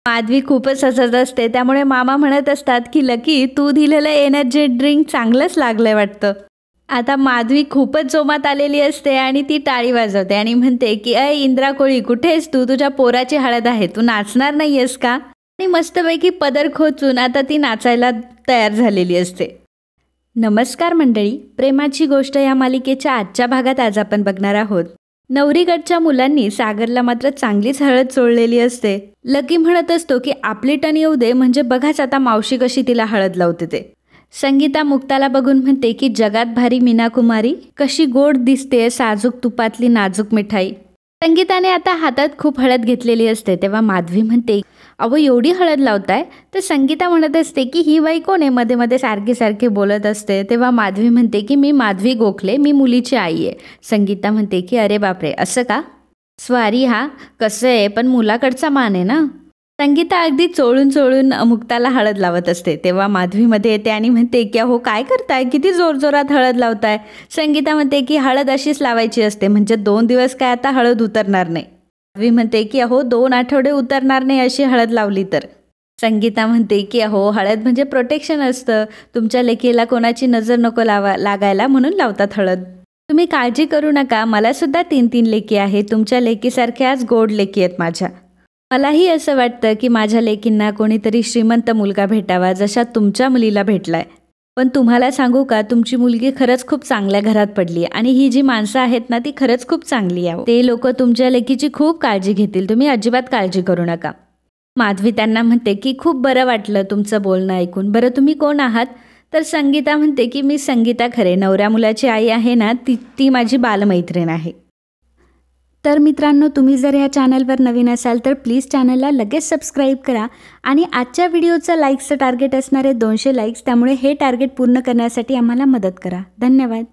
माधवी खूपच हसत असते, त्यामुळे मामा म्हणत असतात की लकी तू दिलेलं एनर्जी ड्रिंक चांगलंच लागलंय वाटतं. आता माधवी खूपच जोमात आलेली असते आणि ती टाळी वाजवते आणि म्हणते की अय इंद्रा कोळी कुठेस तू, तुझ्या पोराची हळद आहे, तू नाचणार नाहीयेस का? आणि मस्तपैकी पदर खोचून आता ती नाचायला तयार झालेली असते. नमस्कार मंडळी, प्रेमाची गोष्ट या मालिकेच्या आजच्या भागात आज आपण बघणार आहोत. नवरीकडच्या मुलांनी सागरला मात्र चांगलीच हळद चोळलेली असते. लकी म्हणत असतो की आपली टर्न येऊ दे, म्हणजे बघाच आता मावशी कशी तिला हळद लावते ते. संगीता मुक्ताला बघून म्हणते की जगात भारी मीना कुमारी, कशी गोड दिसते साजूक तुपातली नाजूक मिठाई. संगीताने आता हातात खूप हळद घेतलेली असते, तेव्हा माधवी म्हणते अहो एवढी हळद लावताय? तर संगीता म्हणत असते की ही बाई कोण आहे, मध्ये मध्ये सारखी सारखी बोलत असते. तेव्हा माधवी म्हणते की मी माधवी गोखले, मी मुलीची आई आहे. संगीता म्हणते की अरे बापरे असं का? स्वारी हा कसं आहे, पण मुलाकडचा मान आहे ना. संगीता अगदी चोळून चोळून मुक्ताला हळद लावत असते. तेव्हा माधवी मध्ये येते आणि म्हणते की अहो काय करताय, किती जोरजोरात हळद लावताय. संगीता म्हणते की हळद अशीच लावायची असते, म्हणजे 2 दिवस काय आता हळद उतरणार नाही. माधवी म्हणते की अहो 2 आठवडे उतरणार नाही अशी हळद लावली तर. संगीता म्हणते की अहो हळद म्हणजे प्रोटेक्शन असतं, तुमच्या लेकीला कोणाची नजर नको लागायला म्हणून लावतात हळद. तुम्ही काळजी करू नका, मला सुद्धा 3 लेकी आहेत, तुमच्या लेकीसारख्याच गोड लेकी आहेत माझ्या. मलाही असं वाटतं की माझ्या लेकींना कोणीतरी श्रीमंत मुलगा भेटावा, जशा तुमच्या मुलीला भेटलाय. पण तुम्हाला सांगू का, तुमची मुलगी खरंच खूप चांगल्या घरात पडली आणि ही जी माणसं आहेत ना ती खरंच खूप चांगली आहे. ते लोक तुमच्या लेकीची खूप काळजी घेतील, तुम्ही अजिबात काळजी करू नका. माधवी त्यांना म्हणते की खूप बरं वाटलं तुमचं बोलणं ऐकून. बरं तुम्ही कोण आहात? तर संगीता म्हणते की मी संगीता खरे, नवऱ्या मुलाची आई आहे ना, ती माझी बालमैत्रीण आहे. तर मित्रांनो, तुम्ही जर ह्या चॅनलवर नवीन असाल तर प्लीज चॅनलला लगेच सबस्क्राईब करा आणि आजच्या व्हिडिओचं लाईक्सचं टार्गेट असणारे 200 लाईक्स, त्यामुळे हे टार्गेट पूर्ण करण्यासाठी आम्हाला मदत करा. धन्यवाद.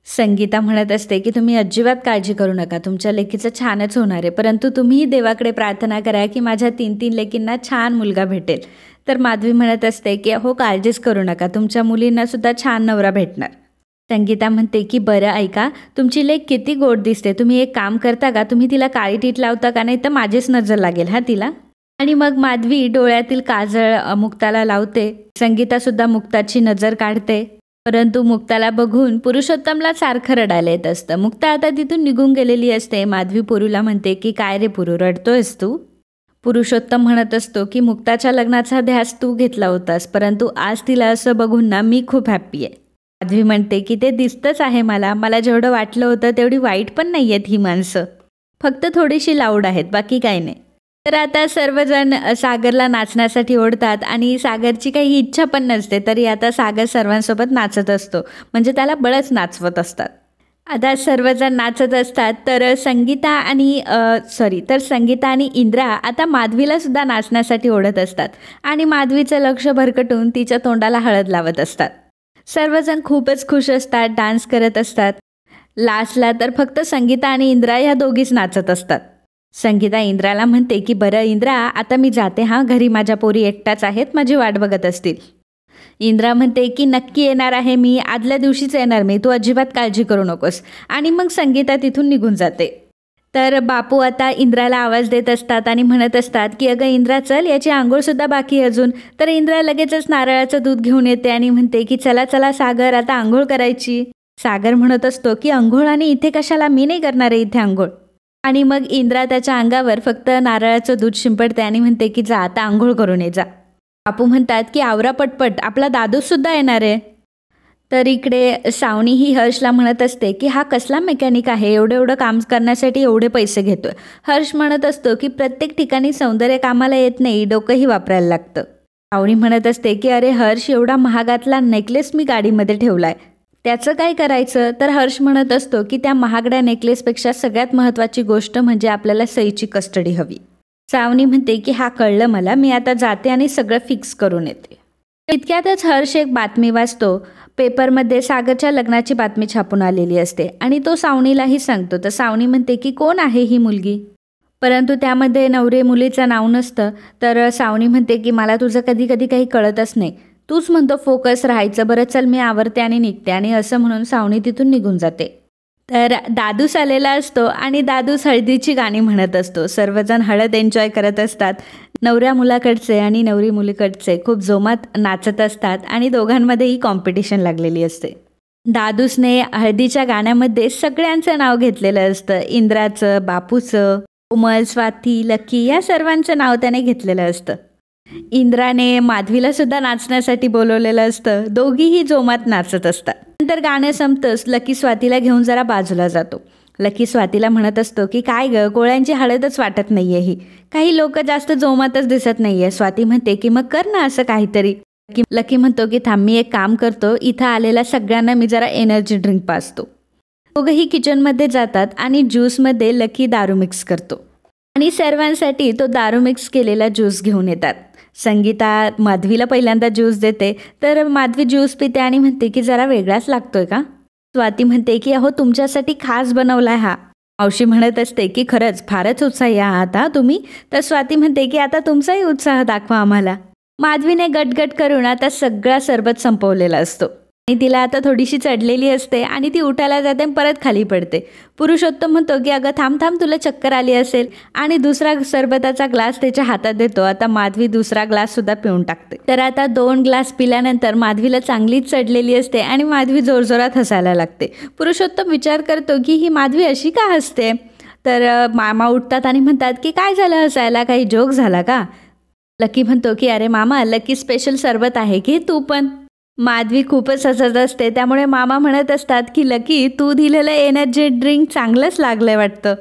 संगीता म्हणत असते की तुम्ही अजिबात काळजी करू नका, तुमच्या लेकीचं छानच होणार आहे, परंतु तुम्हीही देवाकडे प्रार्थना करा की माझ्या 3 लेकींना छान मुलगा भेटेल. तर माधवी म्हणत असते की अहो काळजीच करू नका, तुमच्या मुलींना सुद्धा छान नवरा भेटणार. संगीता म्हणते की बरं ऐका, तुमची लेक किती गोड दिसते, तुम्ही एक काम करता का, तुम्ही तिला काळी टीट लावता का, नाही तर माझीच नजर लागेल हा तिला. आणि मग माधवी डोळ्यातील काजळ मुक्ताला लावते. संगीता सुद्धा मुक्ताची नजर काढते, परंतु मुक्ताला बघून पुरुषोत्तमला सारखं रडायला येत असतं. मुक्ता आता तिथून निघून गेलेली असते. माधवी पुरूला म्हणते की काय रे पुरू, रडतोयस तू? पुरुषोत्तम म्हणत असतो की मुक्ताच्या लग्नाचा ध्यास तू घेतला होतास, परंतु आज तिला असं बघून ना मी खूप हॅप्पी आहे. माधवी म्हणते की ते दिसतंच आहे मला जेवढं वाटलं होतं तेवढी वाईट पण नाही आहेत ही माणसं, फक्त थोडीशी लाऊड आहेत, बाकी काही नाही. तर आता सर्वजण सागरला नाचण्यासाठी ओढतात आणि सागरची काही इच्छा पण नसते, तरी आता सागर सर्वांसोबत नाचत असतो, म्हणजे त्याला बळच नाचवत असतात. आता सर्वजण नाचत असतात तर संगीता आणि इंद्रा आता माधवीला सुद्धा नाचण्यासाठी ओढत असतात आणि माधवीचं लक्ष भरकटून तिच्या तोंडाला हळद लावत असतात. सर्वजण खूपच खुश असतात, डान्स करत असतात. लास्टला तर फक्त संगीता आणि इंद्रा ह्या दोघीच नाचत असतात. संगीता इंद्राला म्हणते की बरं इंद्रा, आता मी जाते हां, घरी माझ्या पोरी एकटाच आहेत, माझी वाट बघत असतील. इंद्रा म्हणते की नक्की येणार आहे मी, आदल्या दिवशीच येणार मी, तू अजिबात काळजी करू नकोस. आणि मग संगीता तिथून निघून जाते. तर बापू आता इंद्राला आवाज देत असतात आणि म्हणत असतात की अगं इंद्रा चल, याची आंघोळसुद्धा बाकी अजून. तर इंद्रा लगेचच नारळाचं दूध घेऊन येते आणि म्हणते की चला चला सागर, आता आंघोळ करायची. सागर म्हणत असतो की आंघोळ आणि इथे कशाला, मी नाही करणार आहे इथे आंघोळ. आणि मग इंद्रा त्याच्या अंगावर फक्त नारळाचं दूध शिंपडते आणि म्हणते की जा आता आंघोळ करून ये जा. बापू म्हणतात की आवरा पटपट, आपला दादूसुद्धा येणार आहे. तर इकडे सावनी ही हर्षला म्हणत असते की हा कसला मेकॅनिक आहे, एवढं काम करण्यासाठी एवढे पैसे घेतोय. हर्ष म्हणत असतो की प्रत्येक ठिकाणी सौंदर्य कामाला येत नाही, डोकंही वापरायला लागतं. सावनी म्हणत असते की अरे हर्ष, एवढा महागातला नेकलेस मी गाडीमध्ये ठेवलाय, त्याचं काय करायचं? तर हर्ष म्हणत असतो की त्या महागड्या नेकलेसपेक्षा सगळ्यात महत्त्वाची गोष्ट म्हणजे आपल्याला सईची कस्टडी हवी. सावनी म्हणते की हा कळलं मला, मी आता जाते आणि सगळं फिक्स करून येते. इतक्यातच हर्ष एक बातमी वाचतो. पेपरमध्ये सागरच्या लग्नाची बातमी छापून आलेली असते आणि तो सावनीलाही सांगतो. तर सावनी म्हणते की कोण आहे ही मुलगी, परंतु त्यामध्ये नवरे मुलीचं नाव नसतं. तर सावनी म्हणते की मला तुझं कधी कधी काही कळतच नाही, तूच म्हणतो फोकस राहायचं, बरं चल मी आवरते आणि निघते. आणि असं म्हणून सावनी तिथून निघून जाते. तर दादूस आलेला असतो आणि दादूस हळदीची गाणी म्हणत असतो. सर्वजण हळद एन्जॉय करत असतात. नवऱ्या मुलाकडचे आणि नवरी मुलीकडचे खूप जोमात नाचत असतात आणि दोघांमध्येही कॉम्पिटिशन लागलेली असते. दादूसने हळदीच्या गाण्यामध्ये सगळ्यांचं नाव घेतलेलं असतं. इंद्राचं, बापूचं, कोमल, स्वाती, लकी या सर्वांचं नाव त्याने घेतलेलं असतं. इंद्राने माधवीला सुद्धा नाचण्यासाठी बोलवलेलं असतं. दोघीही जोमात नाचत असतात. नंतर गाणं संपतंच लकी स्वातीला घेऊन जरा बाजूला जातो. लकी स्वातीला म्हणत असतो की काय ग, कोळ्यांची हळदच वाटत नाहीये ही, काही लोक जास्त जोमातच दिसत नाहीये. स्वाती म्हणते की मग कर ना असं काहीतरी. लकी म्हणतो की थांब मी एक काम करतो, इथं आलेल्या सगळ्यांना मी जरा एनर्जी ड्रिंक पाजतो. दोघंही किचनमध्ये जातात आणि ज्यूसमध्ये लकी दारू मिक्स करतो आणि सर्वांसाठी तो दारू मिक्स केलेला ज्यूस घेऊन येतात. संगीता माधवीला पहिल्यांदा ज्यूस देते तर माधवी ज्यूस पिते आणि म्हणते की जरा वेगळाच लागतोय का. स्वाती म्हणते की अहो तुमच्यासाठी खास बनवलाय हा. मावशी म्हणत असते की खरंच फारच उत्साही आहात हा तुम्ही. तर स्वाती म्हणते की आता तुमचाही उत्साह दाखवा आम्हाला. माधवीने गटगट करून आता सगळा सरबत संपवलेला असतो आणि तिला आता थोडीशी चढलेली असते आणि ती उठायला जाते परत खाली पडते. पुरुषोत्तम म्हणतो की अगं थांब थांब तुला चक्कर आली असेल आणि दुसरा सरबताचा ग्लास त्याच्या हातात देतो. आता माधवी दुसरा ग्लास सुद्धा पिऊन टाकते. तर आता 2 ग्लास पिल्यानंतर माधवीला चांगलीच चढलेली असते आणि माधवी जोरजोरात हसायला लागते. पुरुषोत्तम विचार करतो की ही माधवी अशी का हसते. तर मामा उठतात आणि म्हणतात की काय झालं हसायला, काही जोक झाला का. लकी म्हणतो की अरे मामा लकी स्पेशल सरबत आहे की तू पण. माधवी खूपच हसत असते त्यामुळे मामा म्हणत असतात की लकी तू दिलेलं एनर्जी ड्रिंक चांगलंच लागलंय वाटतं.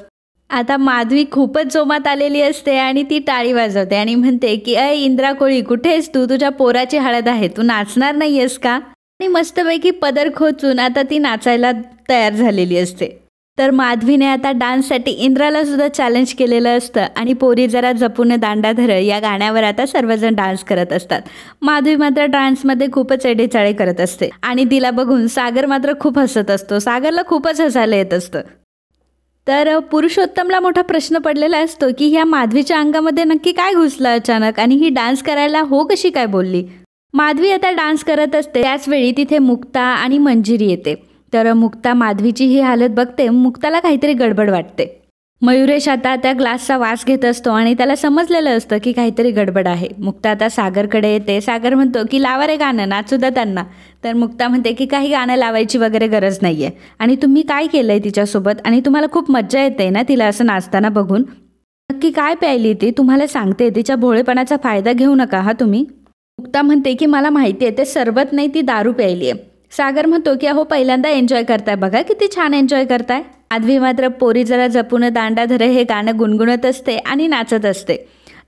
आता माधवी खूपच जोमात आलेली असते आणि ती टाळी वाजवते आणि म्हणते की अय इंद्रा कोळी कुठेस तू, तुझ्या पोराची हळद आहे, तू नाचणार नाही आहेस का. आणि मस्तपैकी पदर खोचून आता ती नाचायला तयार झालेली असते. तर माधवीने आता डान्ससाठी इंद्राला सुद्धा चॅलेंज केलेलं असतं आणि पोरी जरा जपून दांडा धर या गाण्यावर आता सर्वजण डान्स करत असतात. माधवी मात्र डान्समध्ये खूपच एडेचाळे करत असते आणि तिला बघून सागर मात्र खूप हसत असतो. सागरला खूपच हसायला येत असतं. तर पुरुषोत्तमला मोठा प्रश्न पडलेला असतो की ह्या माधवीच्या अंगामध्ये नक्की काय घुसलं अचानक आणि ही डान्स करायला हो कशी काय बोलली. माधवी आता डान्स करत असते त्याचवेळी तिथे मुक्ता आणि मंजिरी येते. तर मुक्ता माधवीची ही हालत बघते. मुक्ताला काहीतरी गडबड वाटते. मयुरेश आता त्या ग्लासचा वास घेत असतो आणि त्याला समजलेलं असतं की काहीतरी गडबड आहे. मुक्ता आता सागरकडे येते. सागर म्हणतो की लावा रे गाणं, नाचू द्या त्यांना. तर मुक्ता म्हणते की काही गाणं लावायची वगैरे गरज नाही आहे आणि तुम्ही काय केलं आहे तिच्यासोबत आणि तुम्हाला खूप मज्जा येते ना तिला असं नाचताना बघून. नक्की काय प्यायली ती तुम्हाला सांगते, तिच्या भोळेपणाचा फायदा घेऊ नका हा तुम्ही. मुक्ता म्हणते की मला माहिती आहे ते सरबत नाही ती दारू प्यायली आहे. सागर म्हणतो की अहो पहिल्यांदा एन्जॉय करताय बघा, किती छान एन्जॉय करताय. माधवी मात्र पोरी जरा जपून दांडा धरे हे गाणं गुणगुणत असते आणि नाचत असते.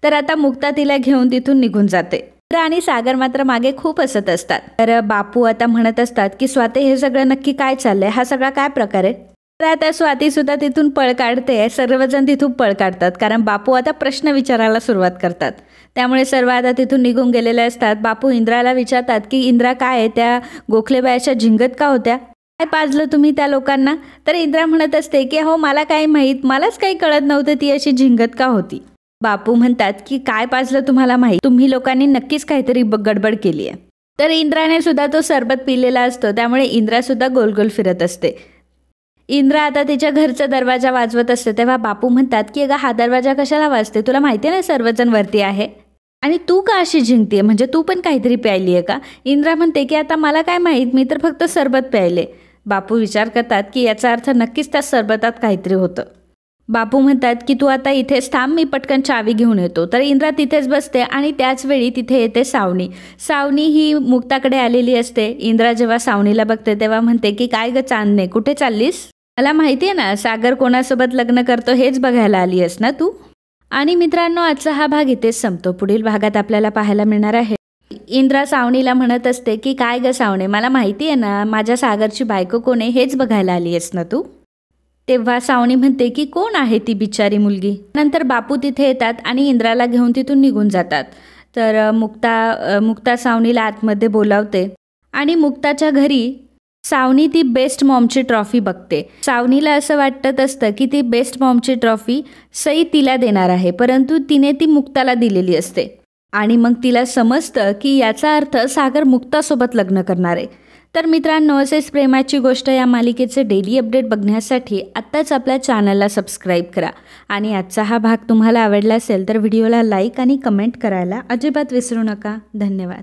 तर आता मुक्ता तिला घेऊन तिथून निघून जाते आणि सागर मात्र मागे खूप हसत असतात. तर बापू आता म्हणत असतात की स्वाती हे सगळं नक्की काय चाललंय, हा सगळा काय प्रकार आहे. तर आता स्वाती सुद्धा तिथून पळ काढते. सर्वजण तिथून पळ काढतात कारण बापू आता प्रश्न विचारायला सुरुवात करतात. त्यामुळे सर्व आता तिथून निघून गेलेले असतात. बापू इंद्राला विचारतात की इंद्रा काय आहे, त्या गोखलेबायाच्या झिंगत का होत्या, काय पाजलं तुम्ही त्या लोकांना. तर इंद्रा म्हणत असते की हो मला काय माहीत, मलाच काही कळत नव्हतं ती अशी झिंगत का होती. बापू म्हणतात की काय पाजलं तुम्हाला माहीत, तुम्ही लोकांनी नक्कीच काहीतरी गडबड केली आहे. तर इंद्राने सुद्धा तो सरबत पिलेला असतो त्यामुळे इंद्रा सुद्धा गोल गोल फिरत असते. इंद्रा आता तिच्या घरचा दरवाजा वाजवत असते तेव्हा बापू म्हणतात की अगं हा दरवाजा कशाला वाजते, तुला माहिती आहे ना सर्वजण वरती आहे आणि तू का अशी जिंकते, म्हणजे तू पण काहीतरी प्यायली आहे का. इंद्रा म्हणते की आता मला काय माहीत, मी तर फक्त सरबत प्यायले. बापू विचार करतात की याचा अर्थ नक्कीच त्या सरबतात काहीतरी होतं. बापू म्हणतात की तू आता इथेच थांब, मी पटकन चावी घेऊन येतो. तर इंद्रा तिथेच बसते आणि त्याच वेळी तिथे येते सावनी. सावनी ही मुक्ताकडे आलेली असते. इंद्रा जेव्हा सावनीला बघते तेव्हा म्हणते की काय ग चांदणे, कुठे चाललीस. मला माहिती आहे ना सागर कोणासोबत लग्न करतो हेच बघायला आली आहेस ना तू. आणि मित्रांनो आजचा हा भाग इथेच संपतो. पुढील भागात आपल्याला पाहायला मिळणार आहे इंद्रा सावनीला म्हणत असते की काय ग सावणे, मला माहिती आहे ना माझ्या सागरची बायको कोण आहे हेच बघायला आली आहेस ना तू. तेव्हा सावनी म्हणते की कोण आहे ती बिचारी मुलगी. नंतर बापू तिथे येतात आणि इंद्राला घेऊन तिथून निघून जातात. तर मुक्ता सावनीला आतमध्ये बोलावते आणि मुक्ताच्या घरी सावनी ती बेस्ट मॉमची ट्रॉफी बघते. सावनीला असं वाटत असतं की ती बेस्ट मॉमची ट्रॉफी सई तिला देणार आहे, परंतु तिने ती मुक्ताला दिलेली असते आणि मग तिला समजतं की याचा अर्थ सागर मुक्तासोबत लग्न करणार आहे. तर मित्रांनो, असेच प्रेमाची गोष्ट या मालिकेचे डेली अपडेट बघण्यासाठी आत्ताच आपल्या चॅनलला सबस्क्राईब करा. आणि आजचा हा भाग तुम्हाला आवडला असेल तर व्हिडिओला लाईक आणि कमेंट करायला अजिबात विसरू नका. धन्यवाद.